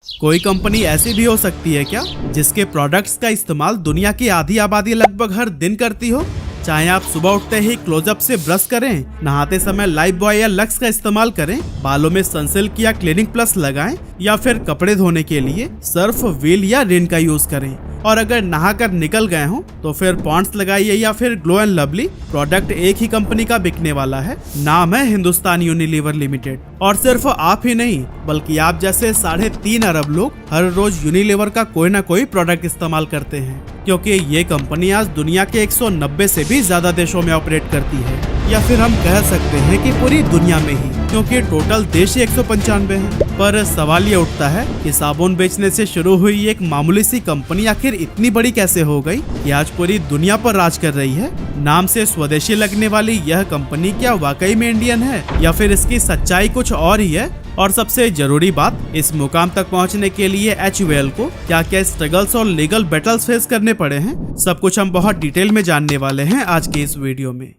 कोई कंपनी ऐसी भी हो सकती है क्या जिसके प्रोडक्ट्स का इस्तेमाल दुनिया की आधी आबादी लगभग हर दिन करती हो? चाहे आप सुबह उठते ही क्लोजअप से ब्रश करें, नहाते समय लाइफ बॉय या लक्स का इस्तेमाल करें, बालों में सनसिल्क या क्लीनिंग प्लस लगाएं, या फिर कपड़े धोने के लिए सर्फ, व्हील या रिन का यूज करें। और अगर नहाकर निकल गए हो तो फिर पॉन्ड्स लगाइए या फिर ग्लो एंड लवली। प्रोडक्ट एक ही कंपनी का बिकने वाला है, नाम है हिंदुस्तान यूनिलीवर लिमिटेड। और सिर्फ आप ही नहीं बल्कि आप जैसे 3.5 अरब लोग हर रोज यूनिलीवर का कोई ना कोई प्रोडक्ट इस्तेमाल करते हैं, क्योंकि ये कंपनी आज दुनिया के 190 से भी ज्यादा देशों में ऑपरेट करती है, या फिर हम कह सकते हैं कि पूरी दुनिया में ही, क्योंकि टोटल देश ही 195 है। पर सवाल ये उठता है कि साबुन बेचने से शुरू हुई एक मामूली सी कंपनी आखिर इतनी बड़ी कैसे हो गई कि आज पूरी दुनिया पर राज कर रही है। नाम से स्वदेशी लगने वाली यह कंपनी क्या वाकई में इंडियन है, या फिर इसकी सच्चाई कुछ और ही है? और सबसे जरूरी बात, इस मुकाम तक पहुंचने के लिए HUL को क्या क्या स्ट्रगल्स और लीगल बैटल्स फेस करने पड़े हैं, सब कुछ हम बहुत डिटेल में जानने वाले हैं आज के इस वीडियो में।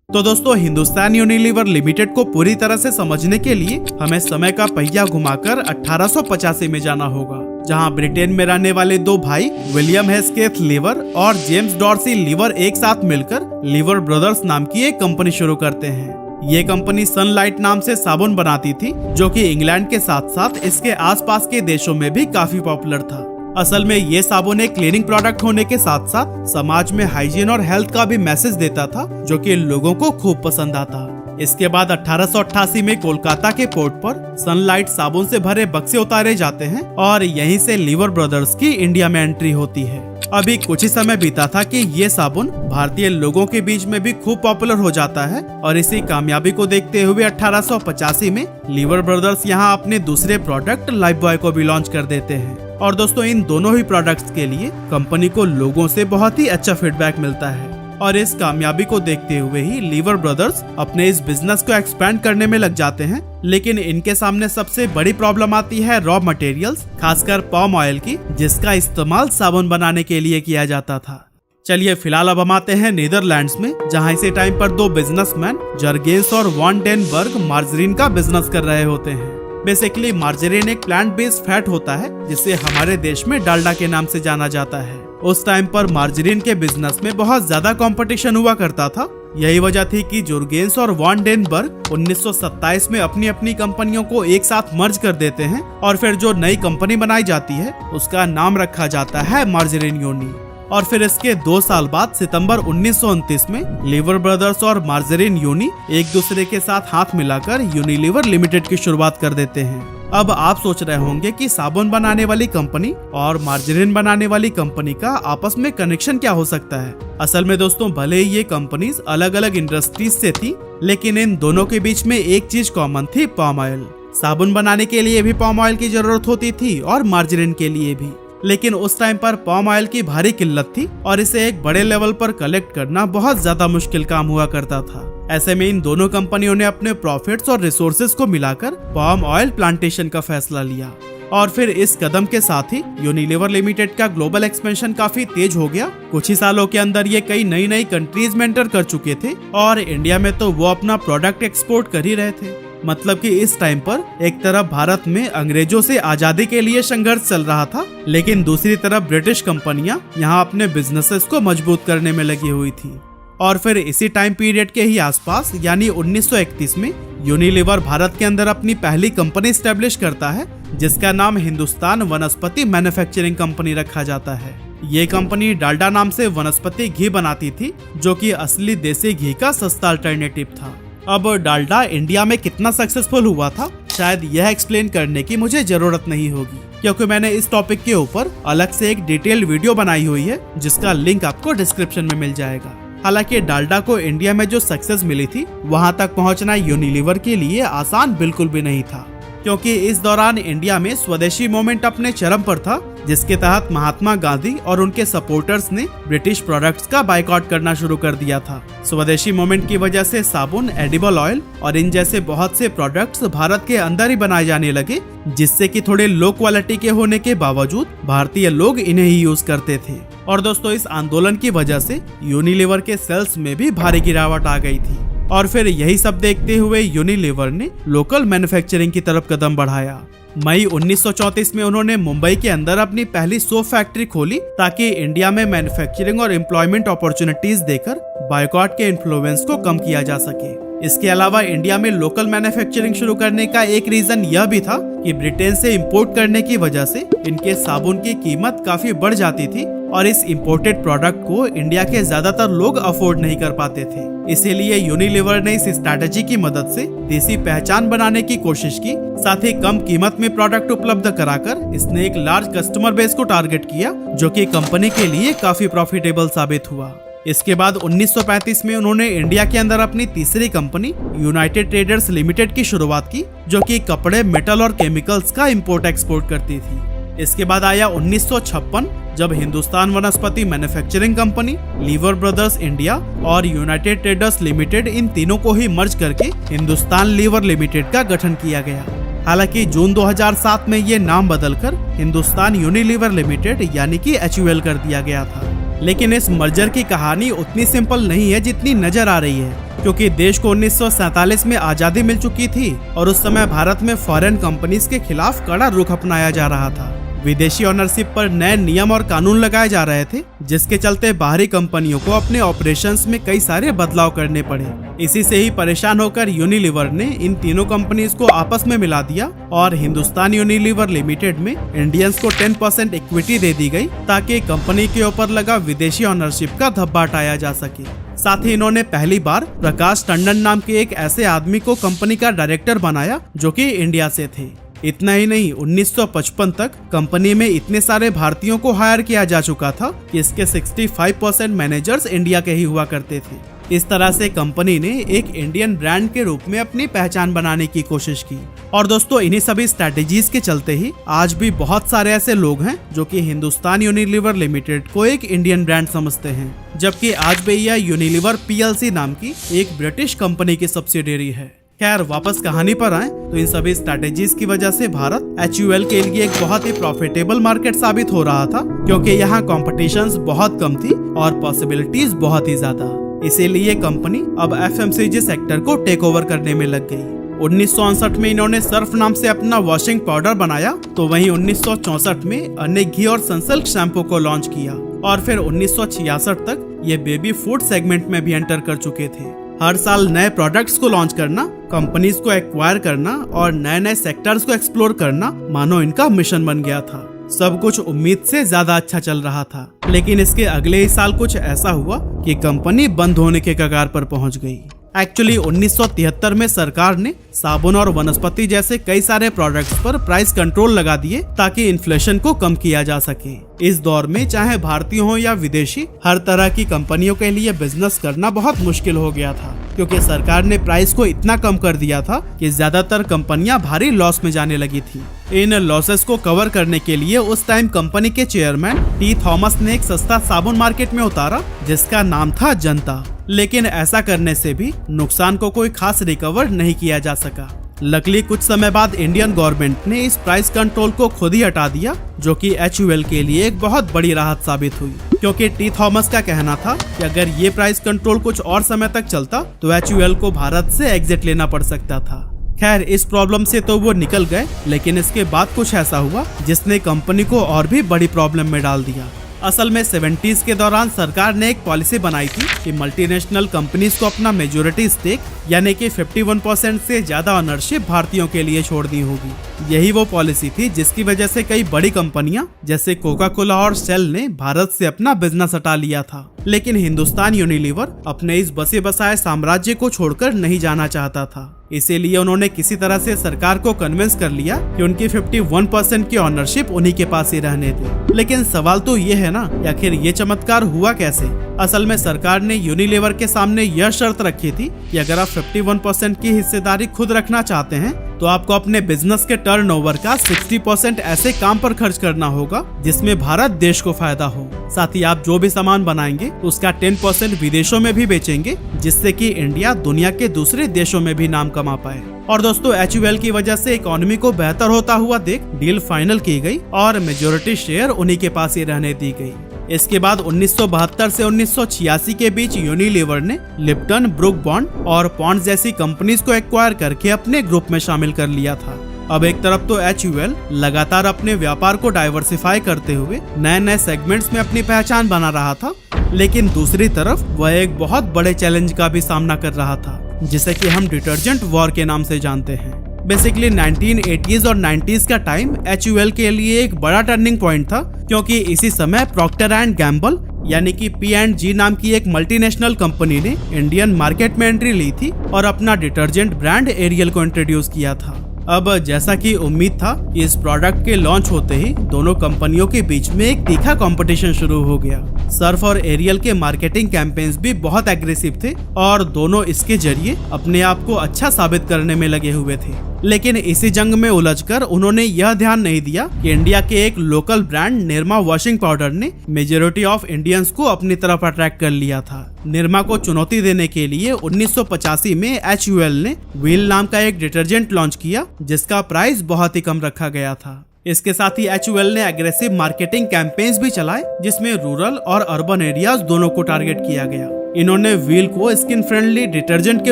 तो दोस्तों, हिंदुस्तान यूनिलीवर लिमिटेड को पूरी तरह से समझने के लिए हमें समय का पहिया घुमाकर 1885 में जाना होगा, जहां ब्रिटेन में रहने वाले दो भाई विलियम हेस्केथ लीवर और जेम्स डॉर्सी लीवर एक साथ मिलकर लीवर ब्रदर्स नाम की एक कंपनी शुरू करते हैं। ये कंपनी सनलाइट नाम से साबुन बनाती थी, जो कि इंग्लैंड के साथ साथ इसके आसपास के देशों में भी काफी पॉपुलर था। असल में ये साबुन एक क्लीनिंग प्रोडक्ट होने के साथ साथ समाज में हाइजीन और हेल्थ का भी मैसेज देता था, जो कि लोगों को खूब पसंद आता। इसके बाद 1888 में कोलकाता के पोर्ट पर सनलाइट साबुन से भरे बक्से उतारे जाते हैं और यहीं से लीवर ब्रदर्स की इंडिया में एंट्री होती है। अभी कुछ ही समय बीता था कि ये साबुन भारतीय लोगों के बीच में भी खूब पॉपुलर हो जाता है, और इसी कामयाबी को देखते हुए 1885 में लीवर ब्रदर्स यहाँ अपने दूसरे प्रोडक्ट लाइफ बॉय को भी लॉन्च कर देते हैं। और दोस्तों, इन दोनों ही प्रोडक्ट्स के लिए कंपनी को लोगों से बहुत ही अच्छा फीडबैक मिलता है, और इस कामयाबी को देखते हुए ही लीवर ब्रदर्स अपने इस बिजनेस को एक्सपेंड करने में लग जाते हैं। लेकिन इनके सामने सबसे बड़ी प्रॉब्लम आती है रॉ मटेरियल्स, खासकर पाम ऑयल की, जिसका इस्तेमाल साबुन बनाने के लिए किया जाता था। चलिए फिलहाल अब हम आते हैं नीदरलैंड्स में, जहां इसी टाइम पर दो बिजनेसमैन जर्गेंस और वॉन डेन बर्ग मार्जरीन का बिजनेस कर रहे होते हैं। बेसिकली मार्जरीन एक प्लांट बेस्ड फैट होता है, जिसे हमारे देश में डालडा के नाम से जाना जाता है। उस टाइम पर मार्जरीन के बिजनेस में बहुत ज्यादा कंपटीशन हुआ करता था। यही वजह थी कि जुर्गेंस और वॉन डेन बर्ग 1927 में अपनी अपनी कंपनियों को एक साथ मर्ज कर देते हैं, और फिर जो नई कंपनी बनाई जाती है उसका नाम रखा जाता है मार्जरीन यूनि। और फिर इसके 2 साल बाद सितंबर 1929 में लीवर ब्रदर्स और मार्जरीन यूनि एक दूसरे के साथ हाथ मिलाकर यूनिलीवर लिमिटेड की शुरुआत कर देते हैं। अब आप सोच रहे होंगे कि साबुन बनाने वाली कंपनी और मार्जरीन बनाने वाली कंपनी का आपस में कनेक्शन क्या हो सकता है? असल में दोस्तों, भले ही ये कंपनीज अलग अलग इंडस्ट्रीज से थी, लेकिन इन दोनों के बीच में एक चीज कॉमन थी, पाम ऑयल। साबुन बनाने के लिए भी पाम ऑयल की जरूरत होती थी और मार्जरीन के लिए भी, लेकिन उस टाइम पर पाम ऑयल की भारी किल्लत थी और इसे एक बड़े लेवल पर कलेक्ट करना बहुत ज्यादा मुश्किल काम हुआ करता था। ऐसे में इन दोनों कंपनियों ने अपने प्रॉफिट्स और रिसोर्सेज को मिलाकर पाम ऑयल प्लांटेशन का फैसला लिया, और फिर इस कदम के साथ ही यूनिलीवर लिमिटेड का ग्लोबल एक्सपेंशन काफी तेज हो गया। कुछ ही सालों के अंदर ये कई नई नई कंट्रीज में एंटर कर चुके थे, और इंडिया में तो वो अपना प्रोडक्ट एक्सपोर्ट कर ही रहे थे। मतलब कि इस टाइम पर एक तरफ भारत में अंग्रेजों से आजादी के लिए संघर्ष चल रहा था, लेकिन दूसरी तरफ ब्रिटिश कंपनियां यहाँ अपने बिजनेसेस को मजबूत करने में लगी हुई थी। और फिर इसी टाइम पीरियड के ही आसपास यानी 1931 में यूनिलीवर भारत के अंदर अपनी पहली कंपनी स्टैब्लिश करता है, जिसका नाम हिंदुस्तान वनस्पति मैन्युफैक्चरिंग कंपनी रखा जाता है। ये कंपनी डालडा नाम से वनस्पति घी बनाती थी, जो कि असली देसी घी का सस्ता अल्टरनेटिव था। अब डालडा इंडिया में कितना सक्सेसफुल हुआ था, शायद यह एक्सप्लेन करने की मुझे जरूरत नहीं होगी, क्योंकि मैंने इस टॉपिक के ऊपर अलग से एक डिटेल्ड वीडियो बनाई हुई है, जिसका लिंक आपको डिस्क्रिप्शन में मिल जाएगा। हालांकि डालडा को इंडिया में जो सक्सेस मिली थी, वहां तक पहुंचना यूनिलीवर के लिए आसान बिल्कुल भी नहीं था, क्योंकि इस दौरान इंडिया में स्वदेशी मूवमेंट अपने चरम पर था, जिसके तहत महात्मा गांधी और उनके सपोर्टर्स ने ब्रिटिश प्रोडक्ट्स का बायकॉट करना शुरू कर दिया था। स्वदेशी मूवमेंट की वजह से साबुन, एडिबल ऑयल और इन जैसे बहुत से प्रोडक्ट्स भारत के अंदर ही बनाए जाने लगे, जिससे कि थोड़े लो क्वालिटी के होने के बावजूद भारतीय लोग इन्हें ही यूज करते थे। और दोस्तों, इस आंदोलन की वजह से यूनिलीवर के सेल्स में भी भारी गिरावट आ गई थी। और फिर यही सब देखते हुए यूनिलीवर ने लोकल मैन्युफैक्चरिंग की तरफ कदम बढ़ाया। मई 1934 में उन्होंने मुंबई के अंदर अपनी पहली सोप फैक्ट्री खोली ताकि इंडिया में मैन्युफैक्चरिंग और एम्प्लॉयमेंट अपॉर्चुनिटीज देकर बायकॉट के इन्फ्लुएंस को कम किया जा सके। इसके अलावा इंडिया में लोकल मैन्युफैक्चरिंग शुरू करने का एक रीजन यह भी था कि ब्रिटेन से इंपोर्ट करने की वजह से इनके साबुन की कीमत काफी बढ़ जाती थी और इस इंपोर्टेड प्रोडक्ट को इंडिया के ज्यादातर लोग अफोर्ड नहीं कर पाते थे। इसीलिए यूनिलीवर ने इस स्ट्रैटेजी की मदद से देसी पहचान बनाने की कोशिश की, साथ ही कम कीमत में प्रोडक्ट उपलब्ध कराकर इसने एक लार्ज कस्टमर बेस को टारगेट किया, जो कि कंपनी के लिए काफी प्रॉफिटेबल साबित हुआ। इसके बाद 1935 में उन्होंने इंडिया के अंदर अपनी तीसरी कंपनी यूनाइटेड ट्रेडर्स लिमिटेड की शुरुआत की, जो कि कपड़े, मेटल और केमिकल्स का इंपोर्ट एक्सपोर्ट करती थी। इसके बाद आया 1956, जब हिंदुस्तान वनस्पति manufacturing company, liver brothers India और यूनाइटेड ट्रेडर्स लिमिटेड, इन तीनों को ही मर्ज करके हिंदुस्तान लीवर लिमिटेड का गठन किया गया। हालांकि जून 2007 में ये नाम बदलकर हिंदुस्तान यूनिलीवर लिमिटेड यानी कि HUL कर दिया गया था। लेकिन इस मर्जर की कहानी उतनी सिंपल नहीं है जितनी नजर आ रही है, क्योंकि देश को 1947 में आजादी मिल चुकी थी और उस समय भारत में फॉरेन कंपनीज के खिलाफ कड़ा रुख अपनाया जा रहा था। विदेशी ओनरशिप पर नए नियम और कानून लगाए जा रहे थे, जिसके चलते बाहरी कंपनियों को अपने ऑपरेशंस में कई सारे बदलाव करने पड़े। इसी से ही परेशान होकर यूनिलीवर ने इन तीनों कंपनीज को आपस में मिला दिया और हिंदुस्तान यूनिलीवर लिमिटेड में इंडियंस को 10% इक्विटी दे दी गई, ताकि कंपनी के ऊपर लगा विदेशी ओनरशिप का धब्बा हटाया जा सके। साथ ही इन्होंने पहली बार प्रकाश टंडन नाम के एक ऐसे आदमी को कंपनी का डायरेक्टर बनाया जो कि इंडिया से थे। इतना ही नहीं, 1955 तक कंपनी में इतने सारे भारतीयों को हायर किया जा चुका था कि इसके 65% मैनेजर्स इंडिया के ही हुआ करते थे। इस तरह से कंपनी ने एक इंडियन ब्रांड के रूप में अपनी पहचान बनाने की कोशिश की। और दोस्तों, इन्हीं सभी स्ट्रैटेजीज के चलते ही आज भी बहुत सारे ऐसे लोग हैं जो कि हिंदुस्तान यूनिलीवर लिमिटेड को एक इंडियन ब्रांड समझते हैं, जबकि आज भी यह यूनिलीवर PLC नाम की एक ब्रिटिश कंपनी की सब्सिडियरी है। खैर, वापस कहानी पर आए तो इन सभी स्ट्रैटेजीज की वजह से भारत HUL के लिए एक बहुत ही प्रॉफिटेबल मार्केट साबित हो रहा था, क्योंकि यहाँ कॉम्पिटिशन्स बहुत कम थी और पॉसिबिलिटीज बहुत ही ज्यादा। इसीलिए कंपनी अब FMCG सेक्टर को टेक ओवर करने में लग गई। 1959 में इन्होंने सर्फ नाम से अपना वॉशिंग पाउडर बनाया, तो वहीं 1964 में अनेक घी और सनसिल्क शैम्पू को लॉन्च किया और फिर 1966 तक ये बेबी फूड सेगमेंट में भी एंटर कर चुके थे। हर साल नए प्रोडक्ट्स को लॉन्च करना, कंपनीज को एक्वायर करना और नए नए सेक्टर्स को एक्सप्लोर करना मानो इनका मिशन बन गया था। सब कुछ उम्मीद से ज्यादा अच्छा चल रहा था, लेकिन इसके अगले ही साल कुछ ऐसा हुआ कि कंपनी बंद होने के कगार पर पहुंच गई। एक्चुअली 1973 में सरकार ने साबुन और वनस्पति जैसे कई सारे प्रोडक्ट्स पर प्राइस कंट्रोल लगा दिए ताकि इन्फ्लेशन को कम किया जा सके। इस दौर में चाहे भारतीय हो या विदेशी, हर तरह की कंपनियों के लिए बिजनेस करना बहुत मुश्किल हो गया था, क्योंकि सरकार ने प्राइस को इतना कम कर दिया था कि ज्यादातर कंपनियां भारी लॉस में जाने लगी थी। इन लॉसेस को कवर करने के लिए उस टाइम कंपनी के चेयरमैन टी थॉमस ने एक सस्ता साबुन मार्केट में उतारा जिसका नाम था जनता। लेकिन ऐसा करने से भी नुकसान को कोई खास रिकवर नहीं किया जा सका। लकीली कुछ समय बाद इंडियन गवर्नमेंट ने इस प्राइस कंट्रोल को खुद ही हटा दिया, जो कि HUL के लिए एक बहुत बड़ी राहत साबित हुई, क्योंकि टी थॉमस का कहना था कि अगर ये प्राइस कंट्रोल कुछ और समय तक चलता तो HUL को भारत से एग्जिट लेना पड़ सकता था। खैर, इस प्रॉब्लम से तो वो निकल गए, लेकिन इसके बाद कुछ ऐसा हुआ जिसने कंपनी को और भी बड़ी प्रॉब्लम में डाल दिया। असल में 70s के दौरान सरकार ने एक पॉलिसी बनाई थी कि मल्टीनेशनल कंपनीज को अपना मेजॉरिटी स्टेक यानी कि 51% से ज्यादा ओनरशिप भारतीयों के लिए छोड़नी होगी। यही वो पॉलिसी थी जिसकी वजह से कई बड़ी कंपनियां जैसे कोका कोला और शेल ने भारत से अपना बिजनेस हटा लिया था। लेकिन हिंदुस्तान यूनिलीवर अपने इस बसे बसाए साम्राज्य को छोड़कर नहीं जाना चाहता था। इसीलिए उन्होंने किसी तरह से सरकार को कन्विंस कर लिया कि उनकी 51% की ओनरशिप उन्हीं के पास ही रहने दे। लेकिन सवाल तो ये है ना, आखिर ये चमत्कार हुआ कैसे? असल में सरकार ने यूनिलीवर के सामने यह शर्त रखी थी कि अगर आप 51% की हिस्सेदारी खुद रखना चाहते हैं तो आपको अपने बिजनेस के टर्नओवर का 60% ऐसे काम पर खर्च करना होगा जिसमें भारत देश को फायदा हो। साथ ही आप जो भी सामान बनाएंगे उसका 10% विदेशों में भी बेचेंगे, जिससे कि इंडिया दुनिया के दूसरे देशों में भी नाम कमा पाए। और दोस्तों, HUL की वजह से इकोनॉमी को बेहतर होता हुआ देख डील फाइनल की गई और मेजॉरिटी शेयर उन्हीं के पास ही रहने दी गई। इसके बाद 1972 से 1986 के बीच यूनिलीवर ने लिप्टन, ब्रुक बॉन्ड और पॉन्ड्स जैसी कंपनीज को एक्वायर करके अपने ग्रुप में शामिल कर लिया था। अब एक तरफ तो HUL लगातार अपने व्यापार को डाइवर्सिफाई करते हुए नए नए सेगमेंट्स में अपनी पहचान बना रहा था, लेकिन दूसरी तरफ वह एक बहुत बड़े चैलेंज का भी सामना कर रहा था, जिसे कि हम डिटर्जेंट वॉर के नाम से जानते हैं। बेसिकली 1980s और 90s का टाइम HUL के लिए एक बड़ा टर्निंग पॉइंट था, क्योंकि इसी समय प्रॉक्टर एंड गैम्बल यानी कि P&G नाम की एक मल्टीनेशनल कंपनी ने इंडियन मार्केट में एंट्री ली थी और अपना डिटर्जेंट ब्रांड एरियल को इंट्रोड्यूस किया था। अब जैसा कि उम्मीद था कि इस प्रोडक्ट के लॉन्च होते ही दोनों कंपनियों के बीच में एक तीखा कंपटीशन शुरू हो गया। सर्फ और एरियल के मार्केटिंग कैंपेन्स भी बहुत एग्रेसिव थे और दोनों इसके जरिए अपने आप को अच्छा साबित करने में लगे हुए थे। लेकिन इसी जंग में उलझकर उन्होंने यह ध्यान नहीं दिया कि इंडिया के एक local brand Nirma washing powder ने मेजॉरिटी ऑफ इंडियंस को अपनी तरफ अट्रैक्ट कर लिया था। निरमा को चुनौती देने के लिए 1985 में HUL ने व्हील नाम का एक डिटर्जेंट लॉन्च किया, जिसका प्राइस बहुत ही कम रखा गया था। इसके साथ ही HUL ने एग्रेसिव मार्केटिंग कैंपेन्स भी चलाए, जिसमें रूरल और अर्बन एरियाज दोनों को टारगेट किया गया। इन्होंने व्हील को स्किन फ्रेंडली डिटर्जेंट के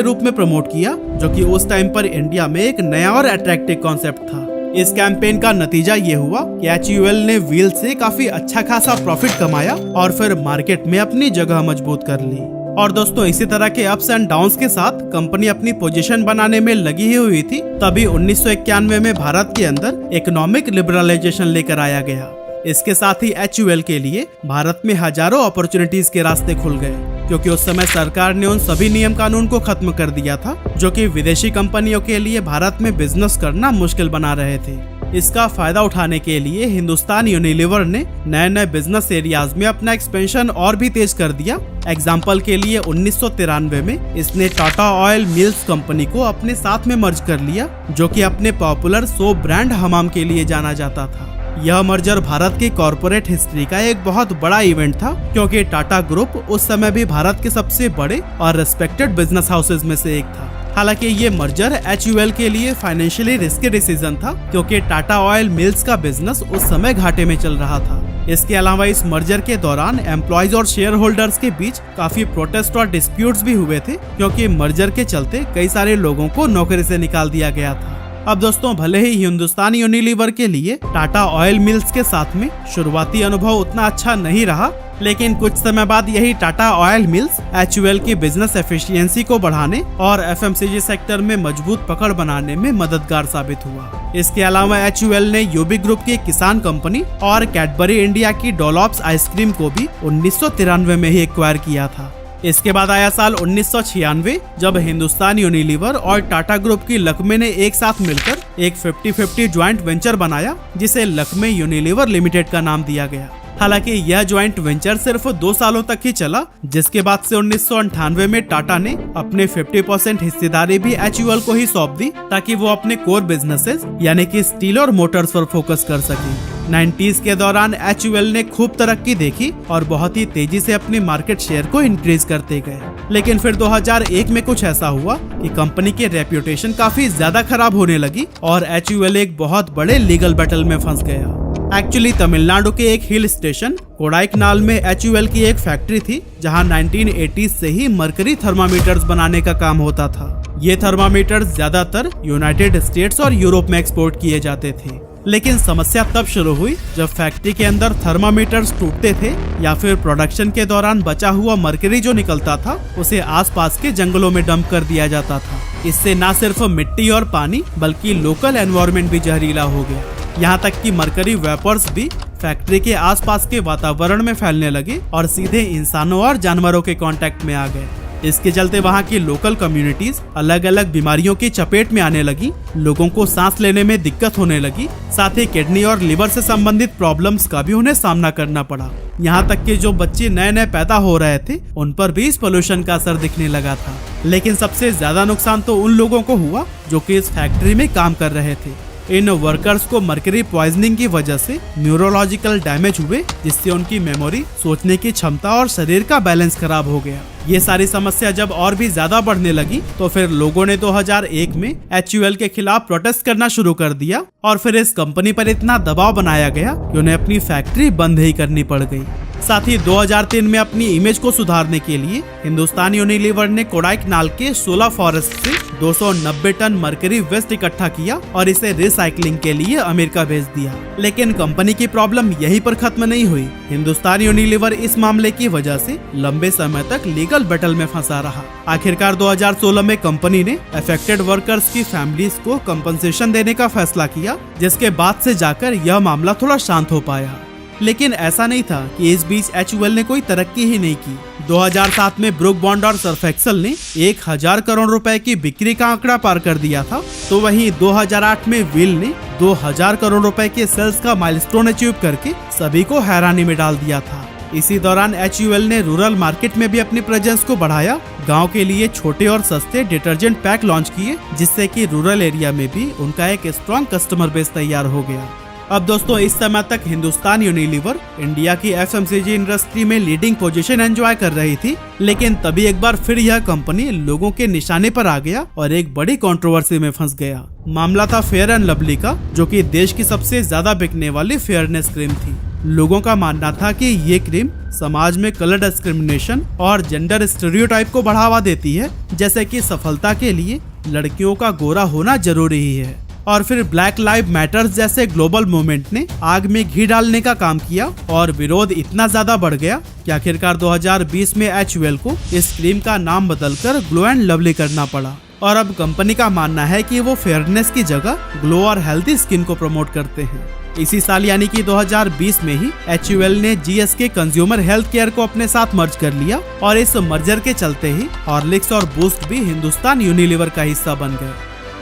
रूप में प्रमोट किया, जो कि उस टाइम पर इंडिया में एक नया और अट्रैक्टिव कॉन्सेप्ट था। इस कैंपेन का नतीजा ये हुआ कि HUL ने व्हील से काफी अच्छा खासा प्रॉफिट कमाया और फिर मार्केट में अपनी जगह मजबूत कर ली। और दोस्तों, इसी तरह के अप्स एंड डाउन्स के साथ कंपनी अपनी पोजीशन बनाने में लगी ही हुई थी। तभी 1991 में भारत के अंदर इकोनॉमिक लिबरलाइजेशन लेकर आया गया। इसके साथ ही HUL के लिए भारत में हजारों अपॉर्चुनिटीज के रास्ते खुल गए, क्योंकि उस समय सरकार ने उन सभी नियम कानून को खत्म कर दिया था जो कि विदेशी कंपनियों के लिए भारत में बिजनेस करना मुश्किल बना रहे थे। इसका फायदा उठाने के लिए हिंदुस्तान यूनिलीवर ने नए नए बिजनेस एरियाज में अपना एक्सपेंशन और भी तेज कर दिया। एग्जाम्पल के लिए 1993 में इसने टाटा ऑयल मिल्स कंपनी को अपने साथ में मर्ज कर लिया, जो कि अपने पॉपुलर सोप ब्रांड हमाम के लिए जाना जाता था। यह मर्जर भारत की कॉर्पोरेट हिस्ट्री का एक बहुत बड़ा इवेंट था, क्योंकि टाटा ग्रुप उस समय भी भारत के सबसे बड़े और रेस्पेक्टेड बिजनेस हाउसेज में से एक था। हालांकि ये मर्जर HUL के लिए फाइनेंशियली रिस्की डिसीजन था, क्योंकि टाटा ऑयल मिल्स का बिजनेस उस समय घाटे में चल रहा था। इसके अलावा इस मर्जर के दौरान एम्प्लॉयज और शेयर होल्डर्स के बीच काफी प्रोटेस्ट और डिस्प्यूट्स भी हुए थे, क्योंकि मर्जर के चलते कई सारे लोगों को नौकरी से निकाल दिया गया था। अब दोस्तों, भले ही हिंदुस्तान यूनिलीवर के लिए टाटा ऑयल मिल्स के साथ में शुरुआती अनुभव उतना अच्छा नहीं रहा, लेकिन कुछ समय बाद यही टाटा ऑयल मिल्स HUL की बिजनेस एफिशिएंसी को बढ़ाने और FMCG सेक्टर में मजबूत पकड़ बनाने में मददगार साबित हुआ। इसके अलावा HUL ने यूबी ग्रुप की किसान कंपनी और कैडबरी इंडिया की डोलॉप्स आइसक्रीम को भी 1993 में ही एक्वायर किया था। इसके बाद आया साल 1996, जब हिंदुस्तान यूनिलीवर और टाटा ग्रुप की लक्मे ने एक साथ मिलकर एक 50-50 ज्वाइंट वेंचर बनाया, जिसे लक्मे यूनिलीवर लिमिटेड का नाम दिया गया। हालांकि यह ज्वाइंट वेंचर सिर्फ 2 सालों तक ही चला, जिसके बाद से 1998 में टाटा ने अपने 50% हिस्सेदारी भी HUL को ही सौंप दी, ताकि वो अपने कोर बिजनेसेस यानी कि स्टील और मोटर्स पर फोकस कर सके। 90s के दौरान HUL ने खूब तरक्की देखी और बहुत ही तेजी से अपनी मार्केट शेयर को इंक्रीज करते गए। लेकिन फिर 2001 में कुछ ऐसा हुआ कि कंपनी की रेप्यूटेशन काफी ज्यादा खराब होने लगी और HUL एक बहुत बड़े लीगल बैटल में फंस गया। एक्चुअली तमिलनाडु के एक हिल स्टेशन कोडाईकनाल में HUL की एक फैक्ट्री थी, जहां 1980s से ही मरकरी थर्मामीटर्स बनाने का काम होता था। ये थर्मामीटर्स ज्यादातर यूनाइटेड स्टेट्स और यूरोप में एक्सपोर्ट किए जाते थे। लेकिन समस्या तब शुरू हुई जब फैक्ट्री के अंदर थर्मामीटर्स टूटते थे या फिर प्रोडक्शन के दौरान बचा हुआ मरकरी जो निकलता था उसे आसपास के जंगलों में डंप कर दिया जाता था। इससे न सिर्फ मिट्टी और पानी बल्कि लोकल एनवायरनमेंट भी जहरीला हो गया। यहाँ तक कि मरकरी वेपर्स भी फैक्ट्री के आसपास के वातावरण में फैलने लगे और सीधे इंसानों और जानवरों के कांटेक्ट में आ गए। इसके चलते वहाँ की लोकल कम्युनिटीज अलग अलग बीमारियों की चपेट में आने लगी, लोगों को सांस लेने में दिक्कत होने लगी, साथ ही किडनी और लिवर से संबंधित प्रॉब्लम्स का भी उन्हें सामना करना पड़ा। यहाँ तक कि जो बच्चे नए नए पैदा हो रहे थे उन पर भी इस पोल्यूशन का असर दिखने लगा था। लेकिन सबसे ज्यादा नुकसान तो उन लोगों को हुआ जो कि इस फैक्ट्री में काम कर रहे थे। इन वर्कर्स को मरकरी पॉइजनिंग की वजह से न्यूरोलॉजिकल डैमेज हुए, जिससे उनकी मेमोरी, सोचने की क्षमता और शरीर का बैलेंस खराब हो गया। ये सारी समस्या जब और भी ज्यादा बढ़ने लगी तो फिर लोगों ने 2001 में HUL के खिलाफ प्रोटेस्ट करना शुरू कर दिया और फिर इस कंपनी पर इतना दबाव बनाया गया कि उन्हें अपनी फैक्ट्री बंद ही करनी पड़ गई। साथ ही 2003 में अपनी इमेज को सुधारने के लिए हिंदुस्तान यूनिलीवर ने कोडाईकनाल के 16 फॉरेस्ट से 290 टन मरकरी वेस्ट इकट्ठा किया और इसे रिसाइकलिंग के लिए अमेरिका भेज दिया। लेकिन कंपनी की प्रॉब्लम यहीं पर खत्म नहीं हुई। हिंदुस्तान यूनिलीवर इस मामले की वजह से लंबे समय तक लीगल बैटल में फंसा रहा। आखिरकार 2016 में कंपनी ने अफेक्टेड वर्कर्स की फैमिलीज को कंपनसेशन देने का फैसला किया, जिसके बाद से जाकर यह मामला थोड़ा शांत हो पाया। लेकिन ऐसा नहीं था कि इस बीच HUL ने कोई तरक्की ही नहीं की। 2007 में ब्रुक बॉन्ड और सर्फ एक्सेल ने 1000 करोड़ रुपए की बिक्री का आंकड़ा पार कर दिया था, तो वहीं 2008 में व्हील ने 2000 करोड़ रुपए के सेल्स का माइलस्टोन अचीव करके सभी को हैरानी में डाल दिया था। इसी दौरान HUL ने रूरल मार्केट में भी अपनी प्रेजेंस को बढ़ाया। गांव के लिए छोटे और सस्ते डिटर्जेंट पैक लॉन्च किए, जिससे कि रूरल एरिया में भी उनका एक स्ट्रॉन्ग कस्टमर बेस तैयार हो गया। अब दोस्तों, इस समय तक हिंदुस्तान यूनिलीवर इंडिया की FMCG इंडस्ट्री में लीडिंग पोजीशन एंजॉय कर रही थी, लेकिन तभी एक बार फिर यह कंपनी लोगों के निशाने पर आ गया और एक बड़ी कंट्रोवर्सी में फंस गया। मामला था फेयर एंड लवली का, जो कि देश की सबसे ज्यादा बिकने वाली फेयरनेस क्रीम थी। लोगों का मानना था कि ये क्रीम समाज में कलर डिस्क्रिमिनेशन और जेंडर स्टीरियोटाइप को बढ़ावा देती है, जैसे कि सफलता के लिए लड़कियों का गोरा होना जरूरी ही है। और फिर ब्लैक लाइव मैटर्स जैसे ग्लोबल मूवमेंट ने आग में घी डालने का काम किया और विरोध इतना ज्यादा बढ़ गया कि आखिरकार 2020 में HUL को इस क्रीम का नाम बदलकर ग्लो एंड लवली करना पड़ा। और अब कंपनी का मानना है कि वो फेयरनेस की जगह ग्लो और हेल्थी स्किन को प्रमोट करते हैं। इसी साल यानी कि 2020 में ही HUL ने GSK कंज्यूमर हेल्थ केयर को अपने साथ मर्ज कर लिया और इस मर्जर के चलते ही हॉर्लिक्स और बूस्ट भी हिंदुस्तान यूनिलीवर का हिस्सा बन गए।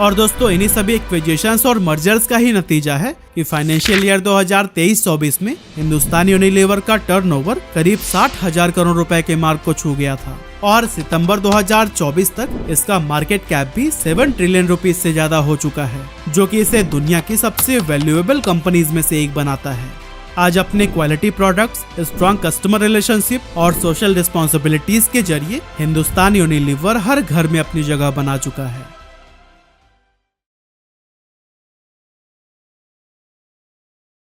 और दोस्तों, इन्हीं सभी एक्विजिशंस और मर्जर्स का ही नतीजा है कि फाइनेंशियल ईयर 2023-24 में हिंदुस्तान यूनिलीवर का टर्नओवर करीब 60,000 करोड़ रुपए के मार्क को छू गया था और सितंबर 2024 तक इसका मार्केट कैप भी 7 ट्रिलियन रुपीस से ज्यादा हो चुका है, जो कि इसे दुनिया की सबसे वैल्यूएबल कंपनीज में से एक बनाता है। आज अपने quality products, strong customer relationship और सोशल रिस्पॉन्सिबिलिटीज के जरिए हिंदुस्तान यूनिलीवर हर घर में अपनी जगह बना चुका है।